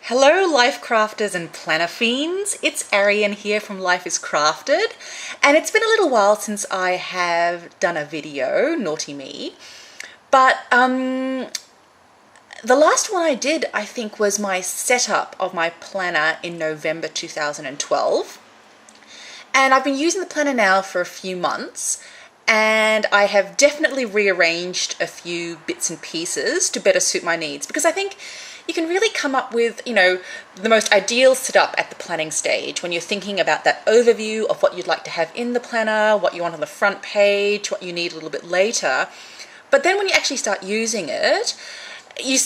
Hello Life Crafters and Planner Fiends, it's Arian here from Life is Crafted, and it's been a little while since I have done a video, naughty me, but the last one I did I think was my setup of my planner in November 2012, and I've been using the planner now for a few months, and I have definitely rearranged a few bits and pieces to better suit my needs, because I think you can really come up with, the most ideal setup at the planning stage when you're thinking about that overview of what you'd like to have in the planner, what you want on the front page, what you need a little bit later. But then when you actually start using it, you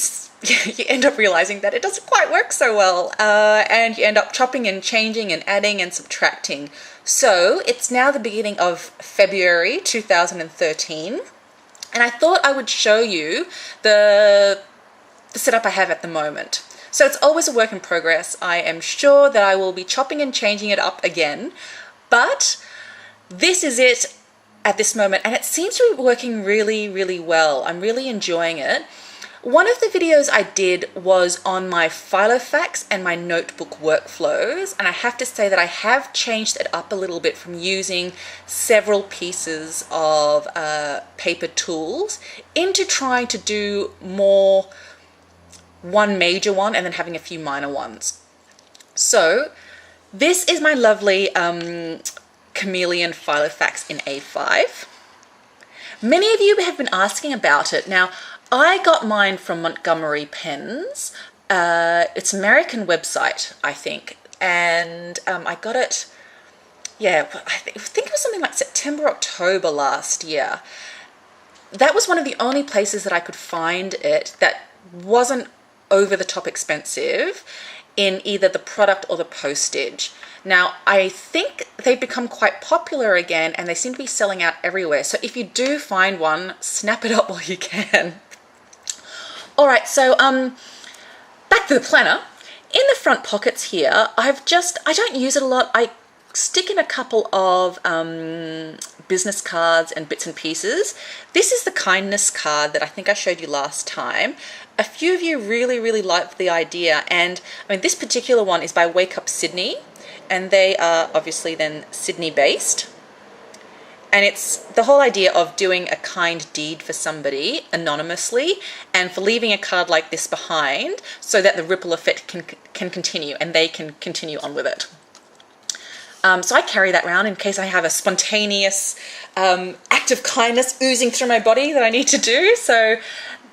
end up realizing that it doesn't quite work so well, and you end up chopping and changing and adding and subtracting. So it's now the beginning of February 2013, and I thought I would show you the setup I have at the moment. So it's always a work in progress. I am sure that I will be chopping and changing it up again, but this is it at this moment, and it seems to be working really, really well. I'm really enjoying it. One of the videos I did was on my Filofax and my notebook workflows, and I have to say that I have changed it up a little bit from using several pieces of paper tools into trying to do more one major one and then having a few minor ones. So this is my lovely Chameleon Filofax in A5. Many of you have been asking about it. Now, I got mine from Montgomery Pens. It's an American website, I think, and I got it, I think it was something like September, October last year. That was one of the only places that I could find it that wasn't over the top expensive in either the product or the postage. Now, I think they've become quite popular again, and they seem to be selling out everywhere. So if you do find one, snap it up while you can. All right, so back to the planner. In the front pockets here, I don't use it a lot. I stick in a couple of business cards and bits and pieces. This is the kindness card that I think I showed you last time. A few of you really, really liked the idea, and I mean, this particular one is by Wake Up Sydney, and they are obviously then Sydney based. And it's the whole idea of doing a kind deed for somebody anonymously, and for leaving a card like this behind so that the ripple effect can continue and they can continue on with it. So I carry that around in case I have a spontaneous act of kindness oozing through my body that I need to do. So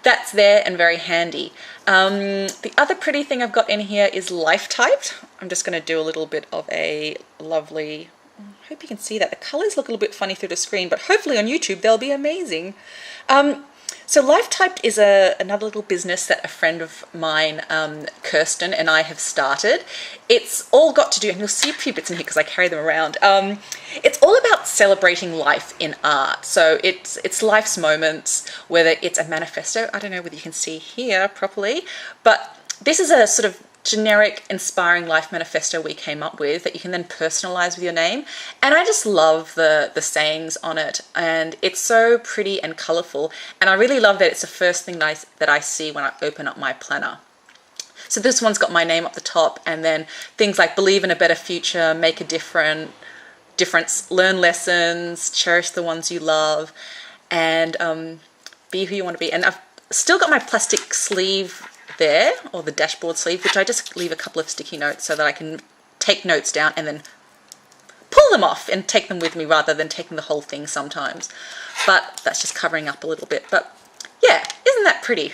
that's there and very handy. The other pretty thing I've got in here is life typed. I'm just going to do a little bit of a lovely, I hope you can see that. The colors look a little bit funny through the screen, but hopefully on YouTube they'll be amazing. So Life Typed is another little business that a friend of mine, Kirsten, and I have started. It's all got to do, and you'll see a few bits in here because I carry them around. It's all about celebrating life in art. So it's life's moments, whether it's a manifesto. I don't know whether you can see here properly, but this is a sort of generic inspiring life manifesto we came up with that you can then personalize with your name, and I just love the sayings on it, and it's so pretty and colorful, and I really love that it's the first thing that I see when I open up my planner. So this one's got my name up the top, and then things like believe in a better future, make a difference, learn lessons, cherish the ones you love, and be who you want to be. And I've still got my plastic sleeve there, or the dashboard sleeve, which I just leave a couple of sticky notes so that I can take notes down and then pull them off and take them with me rather than taking the whole thing sometimes. But that's just covering up a little bit. But yeah, isn't that pretty?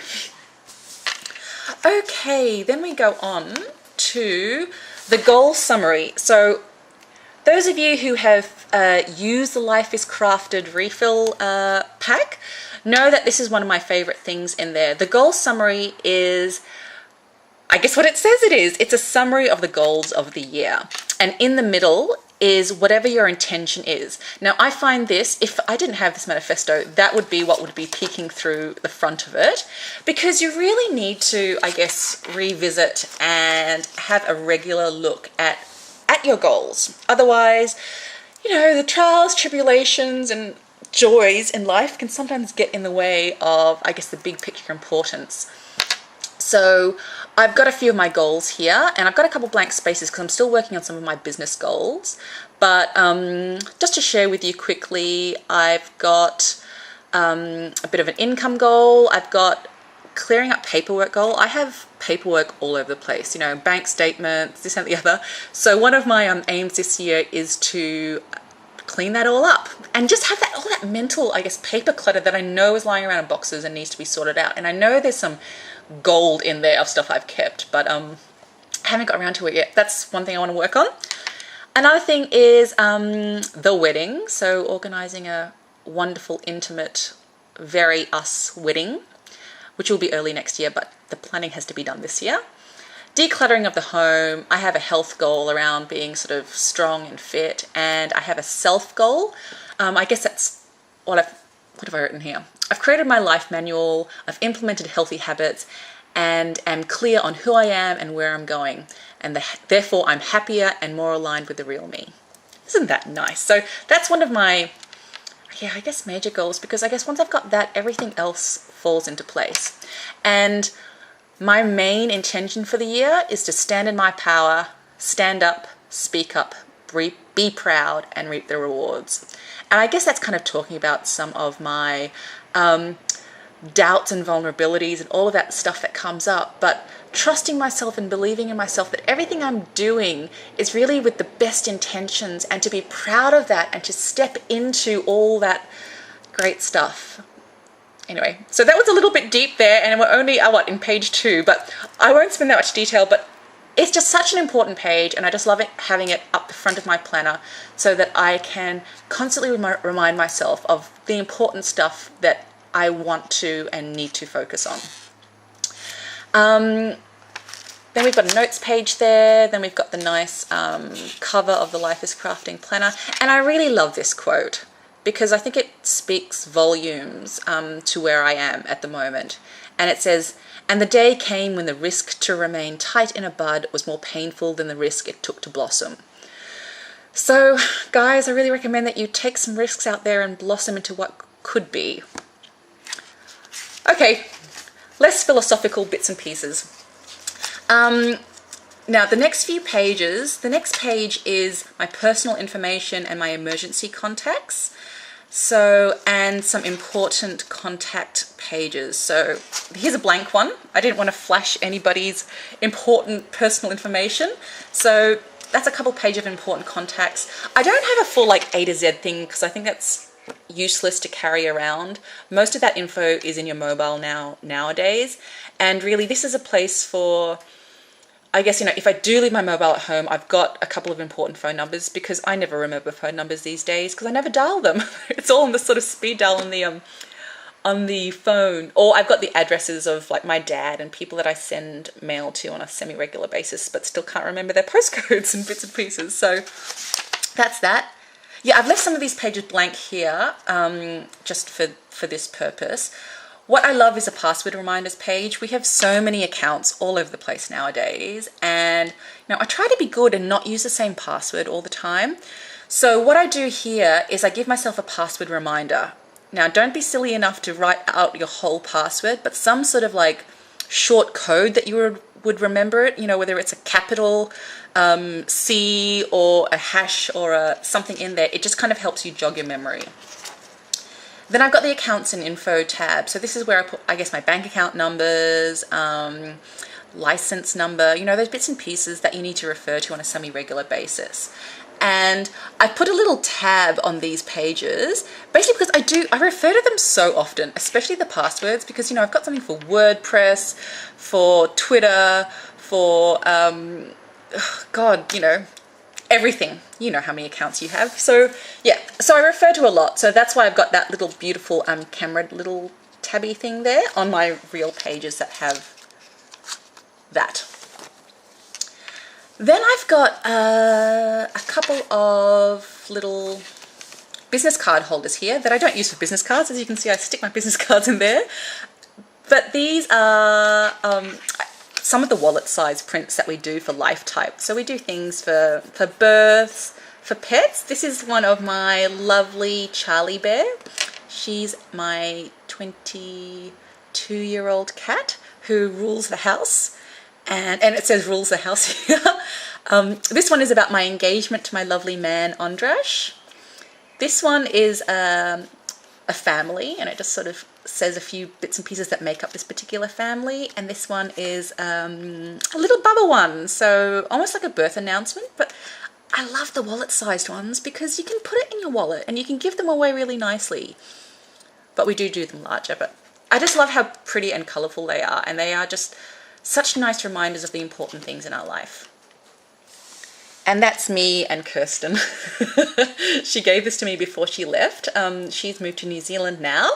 Okay, then we go on to the goal summary. So those of you who have used the Life is Crafted refill pack know that this is one of my favorite things in there. The goal summary is, I guess what it says it is. It's a summary of the goals of the year. And in the middle is whatever your intention is. Now, I find this, if I didn't have this manifesto, that would be what would be peeking through the front of it, because you really need to, I guess, revisit and have a regular look at your goals. Otherwise, the trials, tribulations, and joys in life can sometimes get in the way of, I guess, the big picture importance. So I've got a few of my goals here, and I've got a couple blank spaces because I'm still working on some of my business goals. But just to share with you quickly, I've got a bit of an income goal. I've got clearing up paperwork goal. I have paperwork all over the place, you know, bank statements, this and the other. So one of my aims this year is to clean that all up and just have all that mental, I guess, paper clutter that I know is lying around in boxes and needs to be sorted out. And I know there's some gold in there of stuff I've kept, but haven't got around to it yet. That's one thing I want to work on. Another thing is the wedding. So organizing a wonderful, intimate, very us wedding, which will be early next year, but the planning has to be done this year. Decluttering of the home. I have a health goal around being sort of strong and fit, and I have a self goal. I guess that's what have I written here? I've created my life manual, I've implemented healthy habits, and am clear on who I am and where I'm going. And therefore I'm happier and more aligned with the real me. Isn't that nice? So that's one of my, I guess, major goals, because I guess once I've got that, everything else falls into place. And my main intention for the year is to stand in my power, stand up, speak up, be proud, and reap the rewards. And I guess that's kind of talking about some of my doubts and vulnerabilities and all of that stuff that comes up, but trusting myself and believing in myself that everything I'm doing is really with the best intentions, and to be proud of that and to step into all that great stuff. Anyway, so that was a little bit deep there, and we're only in page 2, but I won't spend that much detail, but it's just such an important page, and I just love it, having it up the front of my planner so that I can constantly remind myself of the important stuff that I want to and need to focus on. Then we've got a notes page there. Then we've got the nice cover of the Life is Crafting planner. And I really love this quote because I think it speaks volumes to where I am at the moment. And it says, "And the day came when the risk to remain tight in a bud was more painful than the risk it took to blossom." So, guys, I really recommend that you take some risks out there and blossom into what could be. Okay, less philosophical bits and pieces. Now, the next few pages, the next page is my personal information and my emergency contacts. So, and some important contact pages. So here's a blank one. I didn't want to flash anybody's important personal information. So that's a couple pages of important contacts. I don't have a full A to Z thing because I think that's useless to carry around. Most of that info is in your mobile nowadays. And really this is a place for, I guess, if I do leave my mobile at home, I've got a couple of important phone numbers because I never remember phone numbers these days because I never dial them. It's all on the sort of speed dial on the phone. Or I've got the addresses of my dad and people that I send mail to on a semi-regular basis, but still can't remember their postcodes and bits and pieces. So that's that. Yeah, I've left some of these pages blank here just for this purpose. What I love is a password reminders page. We have so many accounts all over the place nowadays, and I try to be good and not use the same password all the time. So what I do here is I give myself a password reminder. Now, don't be silly enough to write out your whole password, but some sort of short code that you would remember it, whether it's a capital C or a hash or something in there. It just kind of helps you jog your memory. Then I've got the accounts and info tab. So this is where I put, I guess, my bank account numbers, license number, those bits and pieces that you need to refer to on a semi-regular basis. And I put a little tab on these pages, basically because I refer to them so often, especially the passwords, because, I've got something for WordPress, for Twitter, for, everything. You know how many accounts you have. So yeah, so I refer to a lot. So that's why I've got that little beautiful camera little tabby thing there on my real pages that have that. Then I've got a couple of little business card holders here that I don't use for business cards. As you can see, I stick my business cards in there. But these are some of the wallet size prints that we do for life type. So we do things for births, for pets. This is one of my lovely Charlie Bear. She's my 22-year-old cat who rules the house. and it says rules the house here. This one is about my engagement to my lovely man, Andrash. This one is a family, and it just sort of says a few bits and pieces that make up this particular family. And this one is a little Bubba one, so almost like a birth announcement, but I love the wallet-sized ones because you can put it in your wallet and you can give them away really nicely. But we do them larger, but I just love how pretty and colourful they are, and they are just such nice reminders of the important things in our life. And that's me and Kirsten. She gave this to me before she left. She's moved to New Zealand now,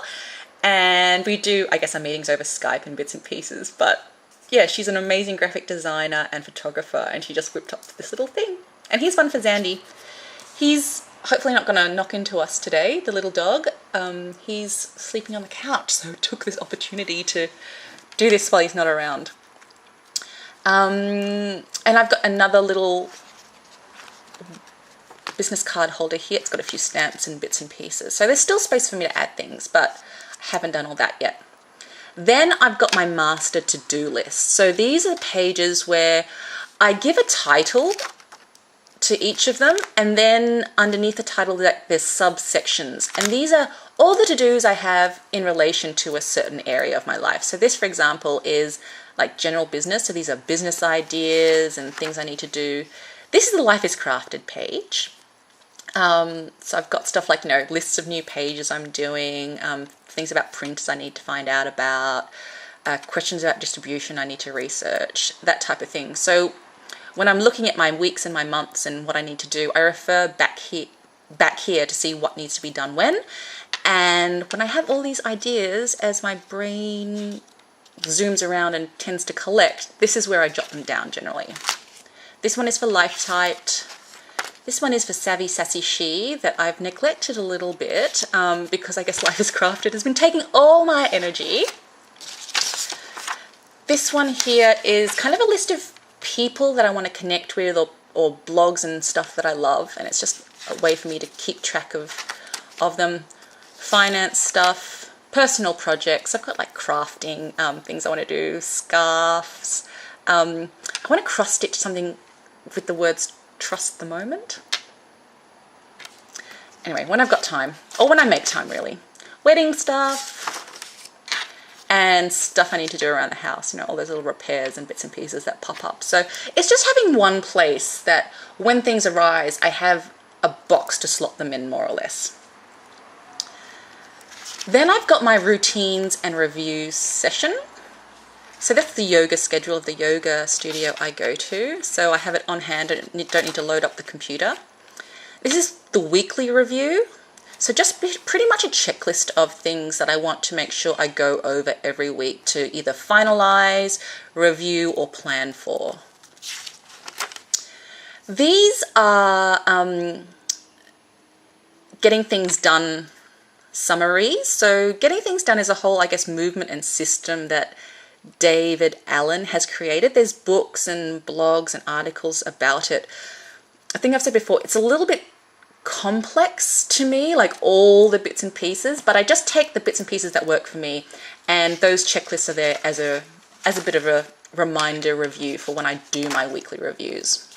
and we do, I guess, our meetings over Skype and bits and pieces. But yeah, she's an amazing graphic designer and photographer, and she just whipped up this little thing. And here's one for Zandy. He's hopefully not going to knock into us today, the little dog. He's sleeping on the couch, so I took this opportunity to do this while he's not around. And I've got another little business card holder here. It's got a few stamps and bits and pieces. So there's still space for me to add things, but I haven't done all that yet. Then I've got my master to-do list. So these are pages where I give a title to each of them, and then underneath the title there's subsections. And these are all the to-dos I have in relation to a certain area of my life. So this, for example, is like general business. So these are business ideas and things I need to do. This is the Life is Crafted page. So I've got stuff like, lists of new pages I'm doing, things about printers I need to find out about, questions about distribution I need to research, that type of thing. So when I'm looking at my weeks and my months and what I need to do, I refer back here to see what needs to be done when. And when I have all these ideas, as my brain zooms around and tends to collect, this is where I jot them down generally. This one is for Life Typed. This one is for Savvy Sassy She, that I've neglected a little bit because I guess Life is Crafted has been taking all my energy. This one here is kind of a list of people that I want to connect with, or blogs and stuff that I love, and it's just a way for me to keep track of them. Finance stuff, personal projects. I've got like crafting things I want to do, scarves. I want to cross stitch something with the words trust the moment. Anyway, when I've got time, or when I make time really. Wedding stuff and stuff I need to do around the house, all those little repairs and bits and pieces that pop up. So it's just having one place that when things arise, I have a box to slot them in, more or less. Then I've got my routines and reviews session. So that's the yoga schedule of the yoga studio I go to. So I have it on hand, I don't need to load up the computer. This is the weekly review. So just pretty much a checklist of things that I want to make sure I go over every week to either finalize, review, or plan for. These are getting things done summaries. So getting things done is a whole, I guess, movement and system that David Allen has created. There's books and blogs and articles about it. I think I've said before, it's a little bit complex to me, like all the bits and pieces, but I just take the bits and pieces that work for me, and those checklists are there as a bit of a reminder review for when I do my weekly reviews.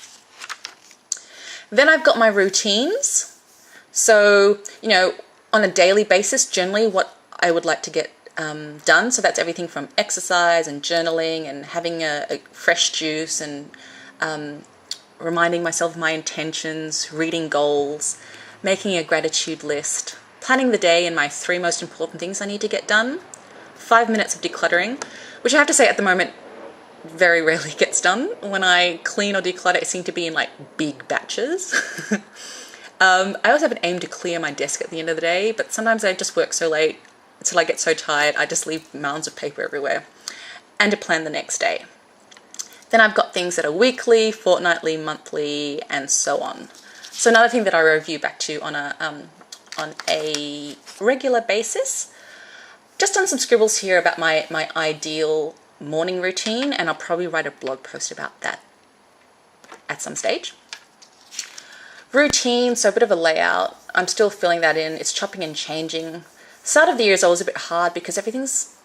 Then I've got my routines. So, on a daily basis, generally what I would like to get done. So that's everything from exercise and journaling and having a fresh juice and reminding myself of my intentions, reading goals, making a gratitude list, planning the day and my 3 most important things I need to get done, 5 minutes of decluttering, which I have to say at the moment very rarely gets done. When I clean or declutter, it seems to be in like big batches. I also have an aim to clear my desk at the end of the day, but sometimes I just work so late until I get so tired, I just leave mounds of paper everywhere, and to plan the next day. Then I've got things that are weekly, fortnightly, monthly, and so on. So another thing that I review back to on a regular basis. Just done some scribbles here about my ideal morning routine, and I'll probably write a blog post about that at some stage. Routine, so a bit of a layout. I'm still filling that in. It's chopping and changing. Start of the year is always a bit hard because everything's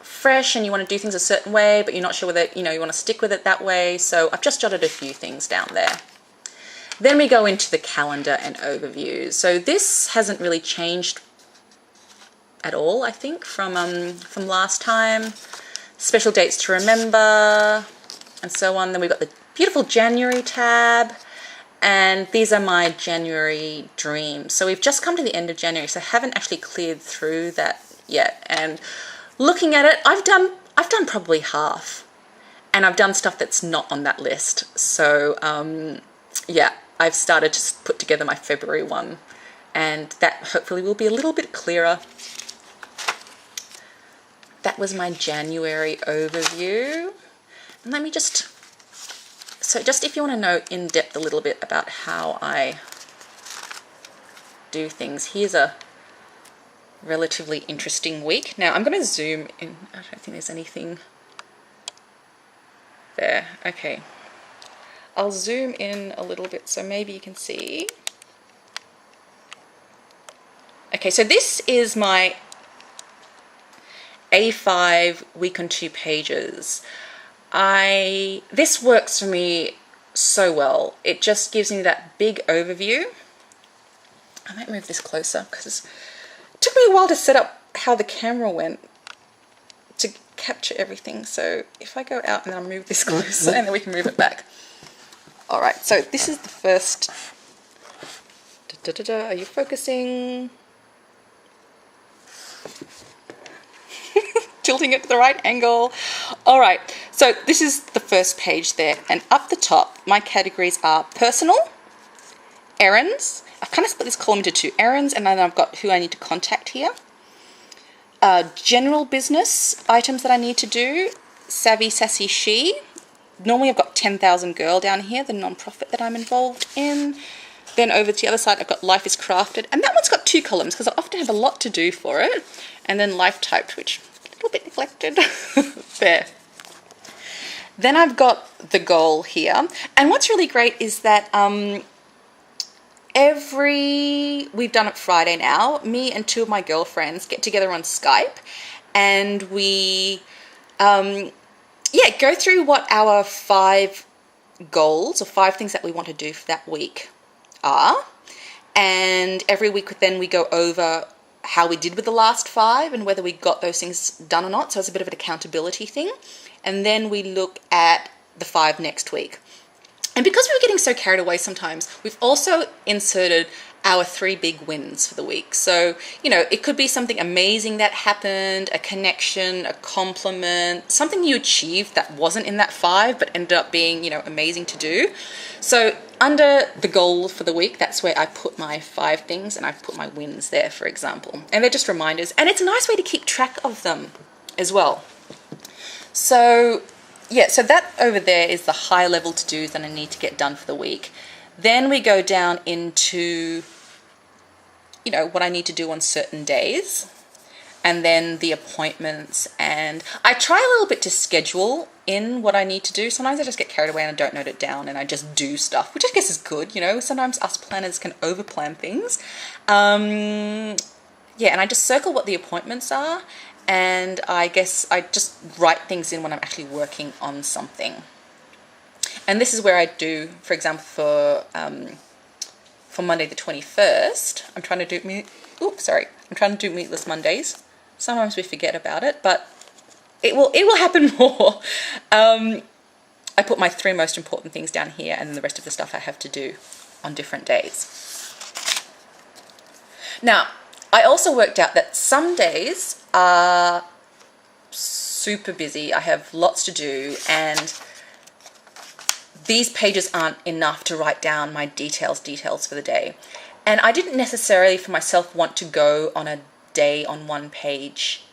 fresh and you want to do things a certain way, but you're not sure whether, you know, you want to stick with it that way. So I've just jotted a few things down there. Then we go into the calendar and overview. So this hasn't really changed at all, I think, from last time. Special dates to remember and so on. Then we've got the beautiful January tab, and these are my January dreams. So we've just come to the end of January, so I haven't actually cleared through that yet. And looking at it, I've done probably half, and I've done stuff that's not on that list. So yeah, I've started to put together my February one, and that hopefully will be a little bit clearer. That was my January overview. And let me just, so just if you want to know in depth a little bit about how I do things, here's a relatively interesting week. Now I'm going to zoom in. I don't think there's anything there. Okay. I'll zoom in a little bit so maybe you can see. Okay, so this is my A5 week on 2 pages. This works for me so well. It just gives me that big overview. I might move this closer because it took me a while to set up how the camera went to capture everything. So if I go out and I'll move this closer and then we can move it back. All right, so this is the first. Are you focusing? Tilting it to the right angle. All right, so this is the first page there, and up the top my categories are personal, errands. I've kind of split this column into 2, errands, and then I've got who I need to contact here, general business items that I need to do, Savvy Sassy She. Normally I've got 10,000 Girl down here, the non-profit that I'm involved in. Then over to the other side I've got Life is Crafted, and that one's got 2 columns because I often have a lot to do for it. And then Life Typed, which a little bit neglected. There. Then I've got the goal here, and what's really great is that we've done it Friday now, me and 2 of my girlfriends get together on Skype, and we yeah, go through what our 5 goals or 5 things that we want to do for that week are, and every week then we go over how we did with the last 5 and whether we got those things done or not. So it's a bit of an accountability thing. And then we look at the 5 next week. And because we were getting so carried away sometimes, we've also inserted our 3 big wins for the week. So, you know, it could be something amazing that happened, a connection, a compliment, something you achieved that wasn't in that 5 but ended up being, you know, amazing to do. So under the goal for the week, that's where I put my 5 things, and I've put my wins there, for example. And they're just reminders, and it's a nice way to keep track of them as well. So yeah, so that over there is the high level to-dos that I need to get done for the week. Then we go down into, you know, what I need to do on certain days, and then the appointments. And I try a little bit to schedule in what I need to do. Sometimes I just get carried away and I don't note it down and I just do stuff, which I guess is good. You know, sometimes us planners can over-plan things. Yeah, and I just circle what the appointments are, and I guess I just write things in when I'm actually working on something. And this is where I do, for example, for Monday the 21st, I'm trying to do Meatless Mondays. Sometimes we forget about it, but it will happen more. I put my 3 most important things down here, and then the rest of the stuff I have to do on different days. Now, I also worked out that some days are super busy. I have lots to do, and these pages aren't enough to write down my details for the day. And I didn't necessarily for myself want to go on a day on 1 page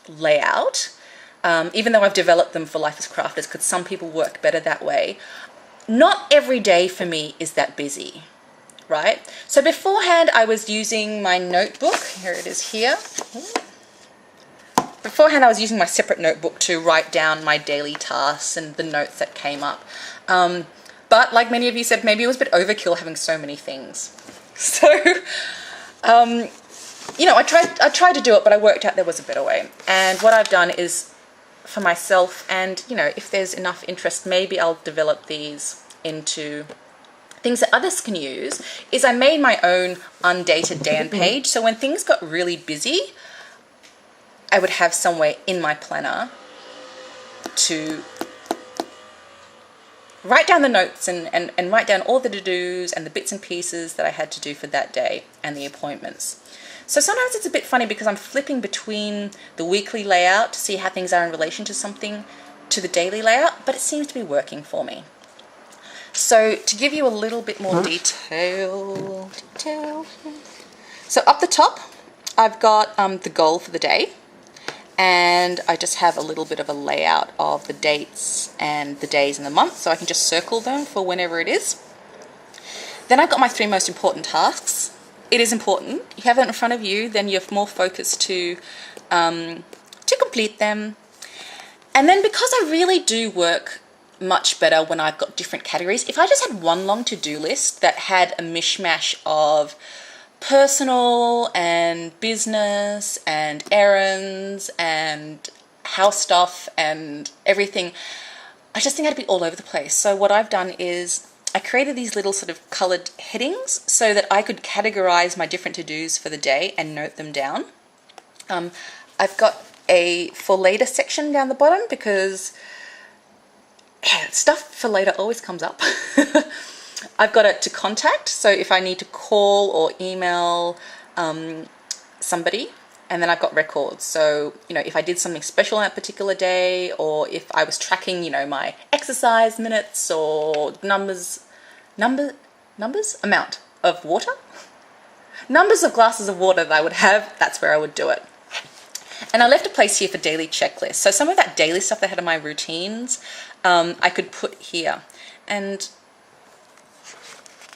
layout, even though I've developed them for Life is Crafters, because some people work better that way. Not every day for me is that busy, right? So beforehand I was using my notebook. Here it is here. Beforehand I was using my separate notebook to write down my daily tasks and the notes that came up. But like many of you said, maybe it was a bit overkill having so many things. So you know, I tried to do it, but I worked out there was a better way. And what I've done is for myself, and you know, if there's enough interest, maybe I'll develop these into things that others can use, is I made my own undated day and page. So when things got really busy, I would have somewhere in my planner to write down the notes and write down all the to-dos and the bits and pieces that I had to do for that day and the appointments. So sometimes it's a bit funny because I'm flipping between the weekly layout to see how things are in relation to something, to the daily layout, but it seems to be working for me. So to give you a little bit more detail. So up the top, I've got the goal for the day, and I just have a little bit of a layout of the dates and the days and the month, so I can just circle them for whenever it is. Then I've got my 3 most important tasks. It is important. You have that in front of you, then you have more focus to complete them. And then because I really do work much better when I've got different categories, if I just had one long to-do list that had a mishmash of personal and business and errands and house stuff and everything, I just think I'd be all over the place. So what I've done is I created these little sort of colored headings so that I could categorize my different to-dos for the day and note them down. I've got a for later section down the bottom because stuff for later always comes up. I've got it to contact, so if I need to call or email somebody, and then I've got records. So, you know, if I did something special on that particular day, or if I was tracking, you know, my exercise minutes or amount of water, numbers of glasses of water that I would have, that's where I would do it. And I left a place here for daily checklists. So some of that daily stuff that I had in my routines, I could put here. And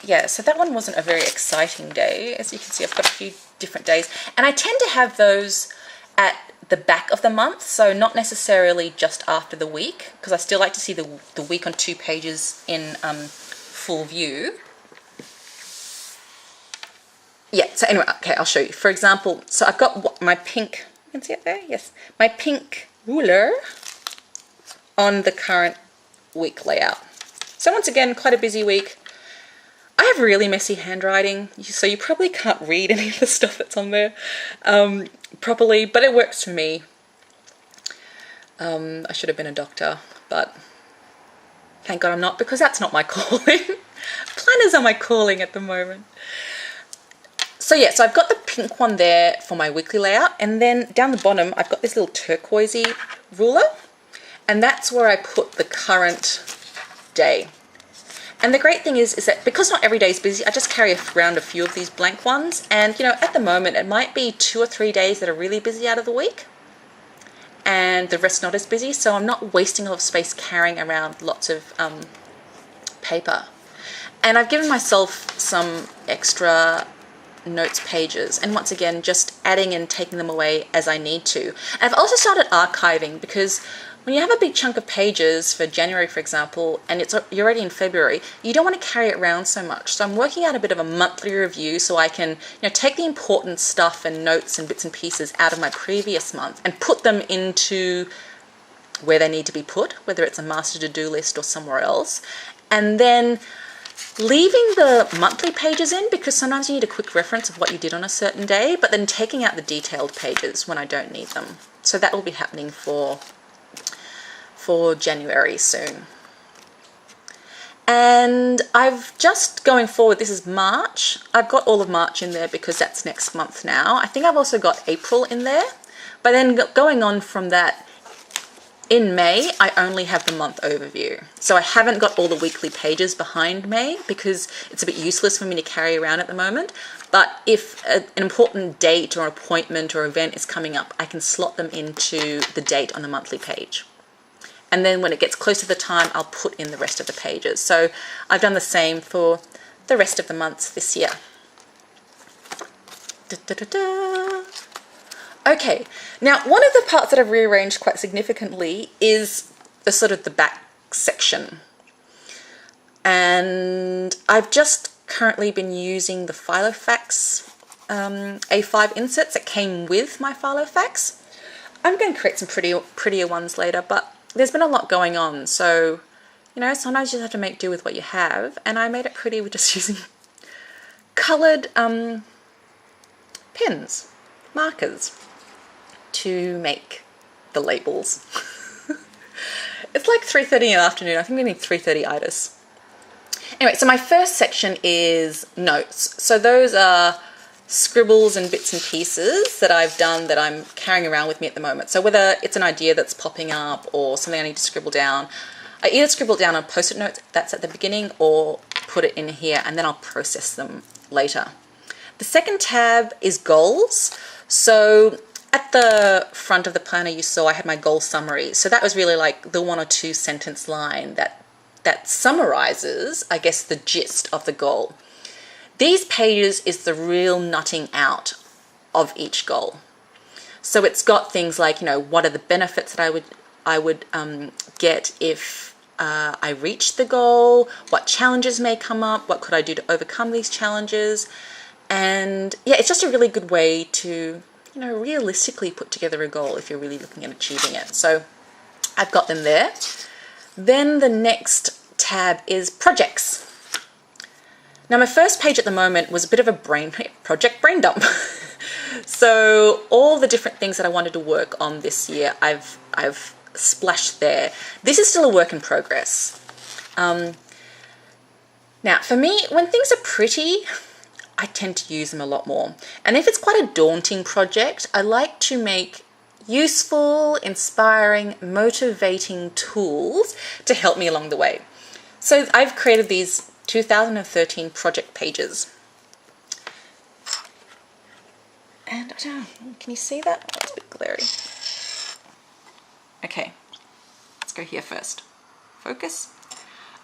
yeah, so that one wasn't a very exciting day. As you can see, I've got a few different days. And I tend to have those at the back of the month, so not necessarily just after the week, because I still like to see the week on 2 pages in full view. Yeah, so anyway, okay, I'll show you. For example, so I've got my pink, you can see it there? Yes. My pink ruler on the current week layout. So once again, quite a busy week. I have really messy handwriting, so you probably can't read any of the stuff that's on there properly, but it works for me. I should have been a doctor, but thank God I'm not, because that's not my calling. Planners are my calling at the moment. So yeah, so I've got the pink one there for my weekly layout, and then down the bottom I've got this little turquoisey ruler, and that's where I put the current day. And the great thing is that because not every day is busy, I just carry around a few of these blank ones, and you know, at the moment it might be 2 or 3 days that are really busy out of the week, and the rest not as busy, so I'm not wasting a lot of space carrying around lots of paper. And I've given myself some extra notes pages, and once again just adding and taking them away as I need to. And I've also started archiving, because when you have a big chunk of pages for January, for example, and you're already in February, you don't want to carry it around so much. So I'm working out a bit of a monthly review so I can, you know, take the important stuff and notes and bits and pieces out of my previous month and put them into where they need to be put, whether it's a master to-do list or somewhere else. And then leaving the monthly pages in, because sometimes you need a quick reference of what you did on a certain day, but then taking out the detailed pages when I don't need them. So that will be happening for January soon. And I've just, going forward, this is March. I've got all of March in there because that's next month now. I think I've also got April in there. But then going on from that, in May, I only have the month overview. So I haven't got all the weekly pages behind May because it's a bit useless for me to carry around at the moment. But if an important date or appointment or event is coming up, I can slot them into the date on the monthly page. And then when it gets close to the time, I'll put in the rest of the pages. So I've done the same for the rest of the months this year. Okay, now one of the parts that I've rearranged quite significantly is the sort of the back section. And I've just currently been using the Filofax A5 inserts that came with my Filofax. I'm going to create some prettier ones later, but there's been a lot going on, so you know, sometimes you just have to make do with what you have, and I made it pretty with just using coloured pens, markers, to make the labels. It's like 3:30 in the afternoon. I think we need 3:30 itis. Anyway, so my first section is notes. So those are scribbles and bits and pieces that I've done that I'm carrying around with me at the moment. So whether it's an idea that's popping up or something I need to scribble down, I either scribble down on post-it notes that's at the beginning or put it in here and then I'll process them later. The second tab is goals. So at the front of the planner you saw I had my goal summary. So that was really like the 1 or 2 sentence line that summarizes, I guess, the gist of the goal. These pages is the real nutting out of each goal. So it's got things like, you know, what are the benefits that I would get if I reach the goal, what challenges may come up, what could I do to overcome these challenges. And yeah, it's just a really good way to, you know, realistically put together a goal if you're really looking at achieving it. So I've got them there. Then the next tab is projects. Now my first page at the moment was a bit of a project brain dump. So all the different things that I wanted to work on this year, I've splashed there. This is still a work in progress. Now for me, when things are pretty, I tend to use them a lot more. And if it's quite a daunting project, I like to make useful, inspiring, motivating tools to help me along the way. So I've created these 2013 project pages. And I don't know, can you see that? It's a bit glary. Okay, let's go here first. Focus.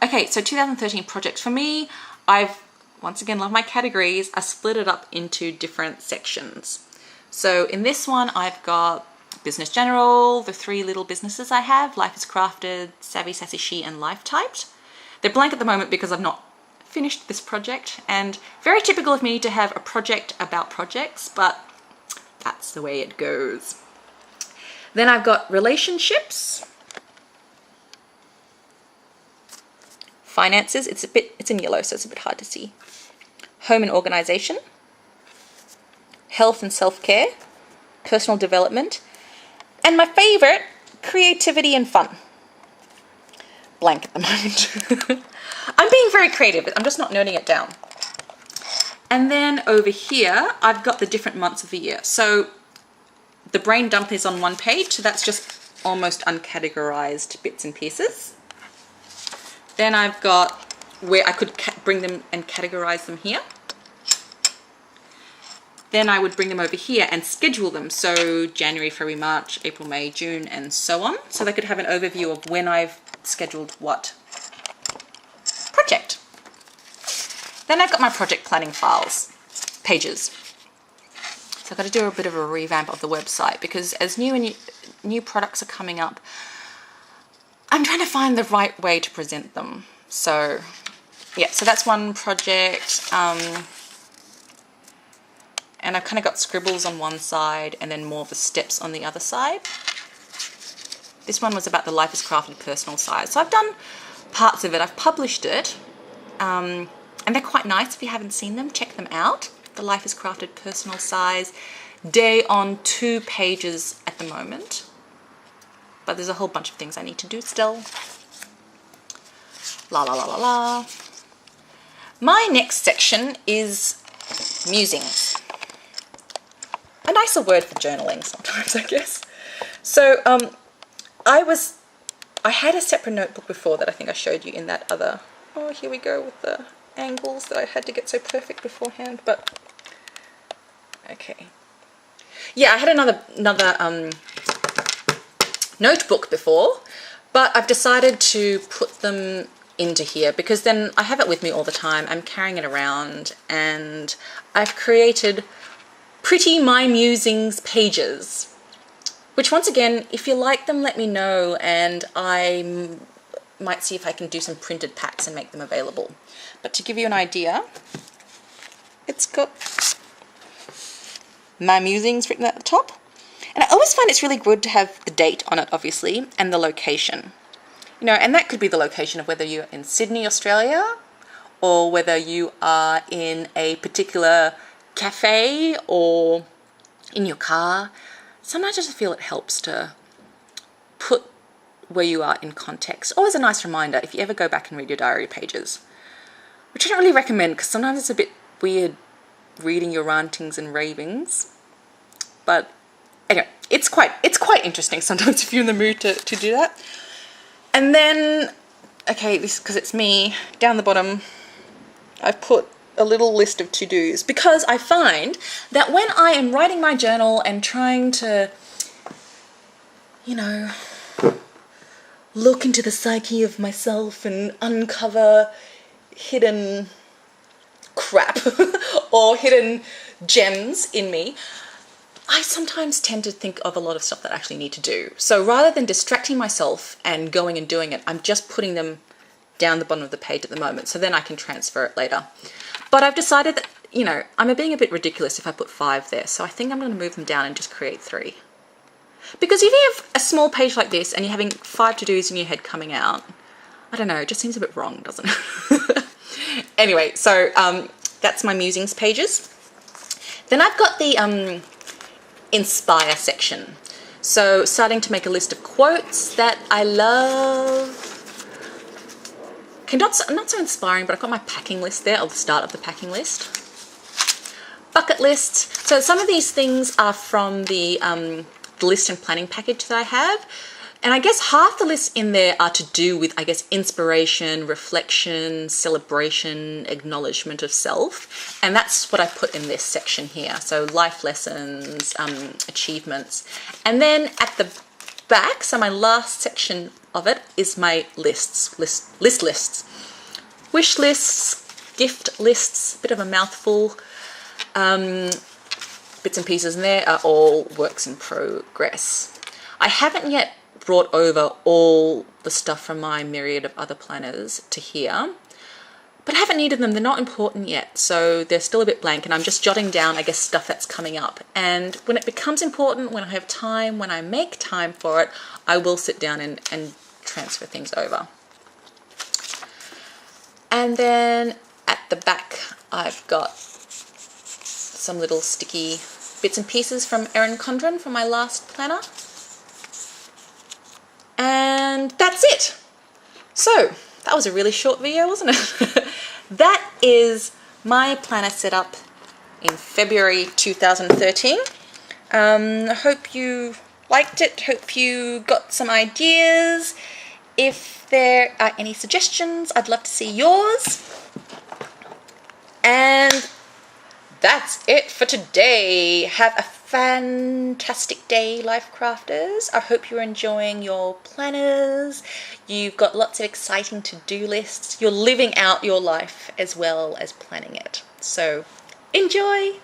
Okay, so 2013 projects. For me, I've, once again, love my categories. I split it up into different sections. So in this one, I've got Business General, the 3 little businesses I have, Life is Crafted, Savvy Sassy She, and Life Typed. They're blank at the moment because I've not finished this project, and very typical of me to have a project about projects, but that's the way it goes. Then I've got relationships, finances, it's in yellow so it's a bit hard to see, home and organization, health and self-care, personal development, and my favorite, creativity and fun. Blank at the moment. I'm being very creative, I'm just not noting it down. And then over here, I've got the different months of the year. So the brain dump is on one page, so that's just almost uncategorized bits and pieces. Then I've got where I could bring them and categorize them here. Then I would bring them over here and schedule them. So January, February, March, April, May, June, and so on. So they could have an overview of when I've scheduled what project. Then I've got my project planning files, pages. So I've got to do a bit of a revamp of the website because as new products are coming up, I'm trying to find the right way to present them. So yeah, so that's one project. And I've kind of got scribbles on one side and then more of the steps on the other side. This one was about the Life is Crafted personal size. So I've done parts of it, I've published it, and they're quite nice. If you haven't seen them, check them out. The Life is Crafted personal size. They're on 2 pages at the moment, but there's a whole bunch of things I need to do still. La la la la la. My next section is musings. A nicer word for journaling sometimes, I guess. So I had a separate notebook before that I think I showed you in that other, oh here we go with the angles that I had to get so perfect beforehand, but okay. Yeah, I had another notebook before, but I've decided to put them into here because then I have it with me all the time. I'm carrying it around and I've created pretty My Musings pages, which once again, if you like them, let me know and I might see if I can do some printed packs and make them available. But to give you an idea, it's got my musings written at the top. And I always find it's really good to have the date on it, obviously, and the location. You know, and that could be the location of whether you're in Sydney, Australia, or whether you are in a particular cafe or in your car. Sometimes I just feel it helps to put where you are in context. Always a nice reminder if you ever go back and read your diary pages, which I don't really recommend because sometimes it's a bit weird reading your rantings and ravings. But anyway, it's quite interesting sometimes if you're in the mood to do that. And then, okay, this because it's me, down the bottom, I've put a little list of to-dos because I find that when I am writing my journal and trying to, you know, look into the psyche of myself and uncover hidden crap or hidden gems in me, I sometimes tend to think of a lot of stuff that I actually need to do. So rather than distracting myself and going and doing it, I'm just putting them down the bottom of the page at the moment, so then I can transfer it later. But I've decided that, you know, I'm being a bit ridiculous if I put 5 there, so I think I'm going to move them down and just create 3. Because if you have a small page like this and you're having 5 to-dos in your head coming out, I don't know, it just seems a bit wrong, doesn't it? Anyway, so that's my musings pages. Then I've got the inspire section. So starting to make a list of quotes that I love. Okay, not so inspiring, but I've got my packing list there, or the start of the packing list. Bucket lists. So some of these things are from the list and planning package that I have. And I guess half the lists in there are to do with, I guess, inspiration, reflection, celebration, acknowledgement of self. And that's what I put in this section here. So life lessons, achievements. And then at the back, so my last section of it is my lists. Wish lists, gift lists, bit of a mouthful. Bits and pieces in there are all works in progress. I haven't yet brought over all the stuff from my myriad of other planners to here, but I haven't needed them. They're not important yet, so they're still a bit blank, and I'm just jotting down, I guess, stuff that's coming up. And when it becomes important, when I have time, when I make time for it, I will sit down and transfer things over. And then at the back, I've got some little sticky bits and pieces from Erin Condren from my last planner. And that's it. So that was a really short video, wasn't it? That is my planner setup in February 2013. I hope you liked it. Hope you got some ideas. If there are any suggestions, I'd love to see yours. And that's it for today. Have a fantastic day, Life Crafters. I hope you're enjoying your planners. You've got lots of exciting to-do lists. You're living out your life as well as planning it. So enjoy!